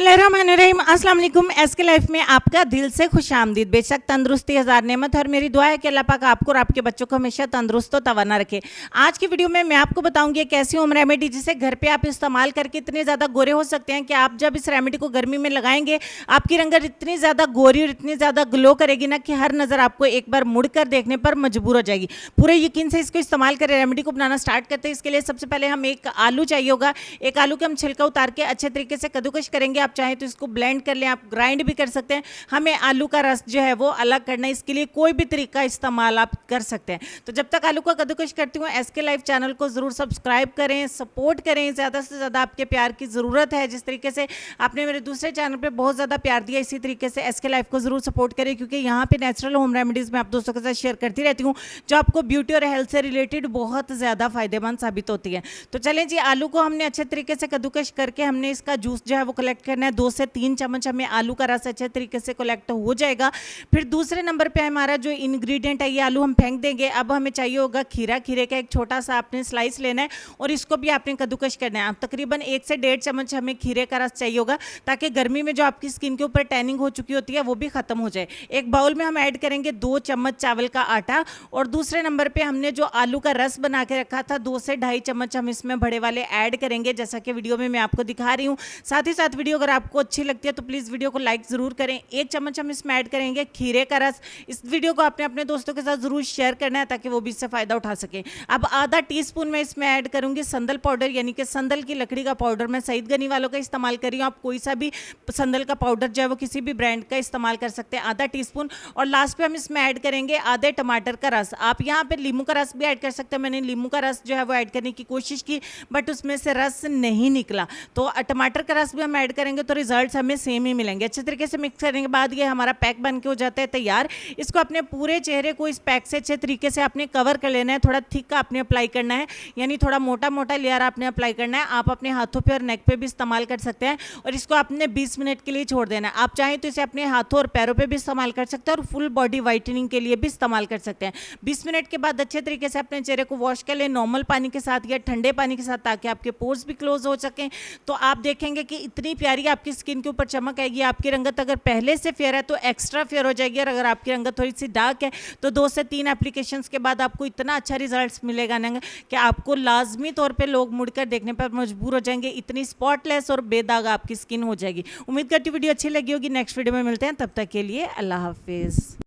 बिस्मिल्लाहिर्रहमानिर्रहीम। अस्सलाम वालेकुम। एसके लाइफ में आपका दिल से खुशामदीद। बेशक तंदुरुस्ती हज़ार नेमत है और मेरी दुआ है कि अल्लाह पाक आपको और आपके बच्चों को हमेशा तंदुरुस्त और तवाना रखे। आज की वीडियो में मैं आपको बताऊंगी एक ऐसी होम रेमेडी जिसे घर पे आप इस्तेमाल करके इतने ज़्यादा गोरे हो सकते हैं कि आप जब इस रेमेडी को गर्मी में लगाएंगे आपकी रंगत इतनी ज़्यादा गोरी और इतनी ज़्यादा ग्लो करेगी ना कि हर नज़र आपको एक बार मुड़ कर देखने पर मजबूर हो जाएगी। पूरे यकीन से इसको इस्तेमाल करें। रेमेडी को बनाना स्टार्ट करते हैं। इसके लिए सबसे पहले हम एक आलू चाहिए होगा। एक आलू के हम छिलका उतार के अच्छे तरीके से कद्दूकश करेंगे। आप चाहें तो इसको ब्लेंड कर लें, आप ग्राइंड भी कर सकते हैं। हमें आलू का रस जो है वो अलग करना है। इसके लिए कोई भी तरीका इस्तेमाल आप कर सकते हैं। तो जब तक आलू का कद्दूकश करती हूँ, एसके लाइफ चैनल को ज़रूर सब्सक्राइब करें, सपोर्ट करें। ज़्यादा से ज़्यादा आपके प्यार की ज़रूरत है। जिस तरीके से आपने मेरे दूसरे चैनल पर बहुत ज़्यादा प्यार दिया, इसी तरीके से एसके लाइफ को ज़रूर सपोर्ट करें, क्योंकि यहाँ पर नेचुरल होम रेमेडीज़ मैं आप दोस्तों के साथ शेयर करती रहती हूँ जो आपको ब्यूटी और हेल्थ से रिलेटेड बहुत ज़्यादा फ़ायदेमंद साबित होती है। तो चलें जी, आलू को हमने अच्छे तरीके से कद्दूकश करके हमने इसका जूस जो है वो कलेक्ट करना है। 2 से 3 चम्मच हमें आलू का रस अच्छे तरीके से कलेक्ट हो जाएगा। फिर दूसरे नंबर पे हमारा जो इंग्रेडिएंट है, ये आलू हम फेंक देंगे। अब हमें चाहिए होगा खीरा। खीरे का एक छोटा सा आपने स्लाइस लेना है और इसको भी आपने कद्दूकश करना है। अब तकरीबन 1 से 1.5 चम्मच हमें खीरे का रस चाहिए होगा, ताकि गर्मी में जो आपकी स्किन के ऊपर टैनिंग हो चुकी होती है वो भी खत्म हो जाए। एक बाउल में हम ऐड करेंगे 2 चम्मच चावल का आटा और दूसरे नंबर पे हमने जो आलू का रस बना के रखा था 2 से 2.5 चम्मच हम इसमें बड़े वाले ऐड करेंगे, जैसा कि वीडियो में मैं आपको दिखा रही हूँ। साथ ही साथ वीडियो अगर आपको अच्छी लगती है तो प्लीज़ वीडियो को लाइक ज़रूर करें। 1 चम्मच हम इसमें ऐड करेंगे खीरे का रस। इस वीडियो को आपने अपने दोस्तों के साथ ज़रूर शेयर करना है ताकि वो भी इससे फ़ायदा उठा सकें। अब आधा टीस्पून मैं इसमें ऐड करूँगी संदल पाउडर, यानी कि संदल की लकड़ी का पाउडर। मैं सईद गनी वालों का इस्तेमाल कर रही हूँ। आप कोई सा भी संदल का पाउडर जो है वो किसी भी ब्रांड का इस्तेमाल कर सकते हैं। आधा टीस्पून। और लास्ट पे हम इसमें ऐड करेंगे आधे टमाटर का रस। आप यहाँ पे नींबू का रस भी ऐड कर सकते हैं। मैंने नींबू का रस जो है वो ऐड करने की कोशिश की, बट उसमें से रस नहीं निकला। तो टमाटर का रस भी हम ऐड करेंगे तो रिजल्ट्स हमें सेम ही मिलेंगे। अच्छे तरीके से मिक्स करने के बाद ये हमारा पैक बन के हो जाता है तैयार। इसको अपने पूरे चेहरे को इस पैक से अच्छे तरीके से आपने कवर कर लेना है। थोड़ा थिक आपने अप्लाई करना है, यानी थोड़ा मोटा मोटा लेयर आपने अप्लाई करना है। आप अपने हाथों पे और नेक पे भी इस्तेमाल कर सकते हैं और इसको आपने 20 मिनट के लिए छोड़ देना है। आप चाहें तो इसे अपने हाथों और पैरों पे भी इस्तेमाल कर सकते हैं और फुल बॉडी वाइटनिंग के लिए भी इस्तेमाल कर सकते हैं। 20 मिनट के बाद अच्छे तरीके से अपने चेहरे को वॉश कर लें, नॉर्मल पानी के साथ या ठंडे पानी के साथ, ताकि आपके पोर्स भी क्लोज हो सकें। तो आप देखेंगे कि इतनी प्यारी आपकी स्किन के ऊपर चमक आएगी। आपकी रंगत अगर पहले से फेयर है तो एक्स्ट्रा फेयर हो जाएगी, और अगर आपकी रंगत थोड़ी सी डार्क है तो 2 से 3 एप्लीकेशंस के बाद आपको इतना अच्छा रिजल्ट्स मिलेगा ना कि आपको लाजमी तौर पे लोग मुड़कर देखने पर मजबूर हो जाएंगे। इतनी स्पॉटलेस और बेदाग आपकी स्किन हो जाएगी। उम्मीद करती हूँ वीडियो अच्छी लगी होगी। नेक्स्ट वीडियो में मिलते हैं, तब तक के लिए अल्लाह हाफिज़।